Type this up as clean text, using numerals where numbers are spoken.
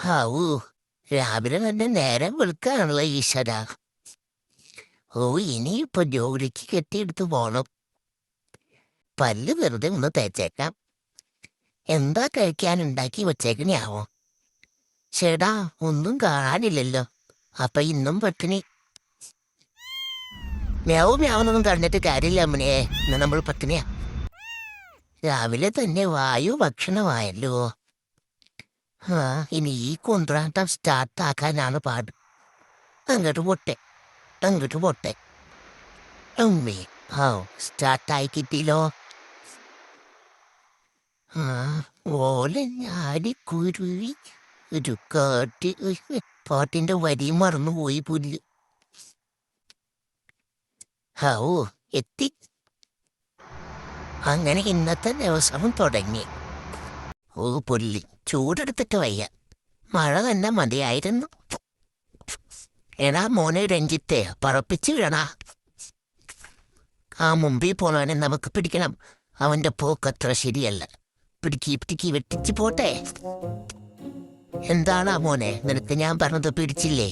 ഹാവൂ, രാവിലെ തന്നെ നേരം വെളുക്കാണല്ലോ ഈശ്വര. ഓ, ഇനിയിപ്പോ ജോലിക്ക് കെട്ടിയെടുത്ത് പോണം. പല്ല് വെറുതെ ഒന്ന് തേച്ചേക്കാം. എന്താ കഴിക്കാൻ ഉണ്ടാക്കി വച്ചേക്കണയാവോ? ചേടാ, ഒന്നും കാണാനില്ലല്ലോ. അപ്പൊ ഇന്നും പട്ടിണി. മ്യാവും മ്യാവുന്നൊന്നും കണ്ടിട്ട് കാര്യമില്ല അമ്മനെ. ഇന്ന് നമ്മൾ പട്ടിണിയാ. രാവിലെ തന്നെ വായു ഭക്ഷണമായല്ലോ. ആ, ഇനി ഈ കൊന്ത്രാട്ടം സ്റ്റാർട്ടാക്കാനാണ് പാട്. അങ്ങോട്ട് പോട്ടെ, അങ്ങോട്ട് പോട്ടെ. ഉമ്മേ, ആ സ്റ്റാർട്ടായി കിട്ടിയില്ലോ. ആ, ഓല ഞാടി കുരുവി ഒരു കാട്ടി. പാട്ടിന്റെ വരി മറന്നുപോയി പുല്ല്. ഓ, എത്തി. അങ്ങനെ ഇന്നത്തെ ദിവസം തുടങ്ങി. ഓ പുല്ല്, ചൂടെടുത്തിട്ട് വയ്യ. മഴ തന്നെ മതിയായിരുന്നു. എടാ മോനെ രഞ്ജിത്തെ, പറപ്പിച്ച് വിടണാ. ആ മുമ്പിൽ പോണവനെ നമുക്ക് പിടിക്കണം. അവന്റെ പോക്കത്ര ശരിയല്ല. പിടുക്കി വെട്ടിച്ച് പോട്ടെ. എന്താണാ മോനെ, നിനക്ക് ഞാൻ പറഞ്ഞത് പിടിച്ചില്ലേ?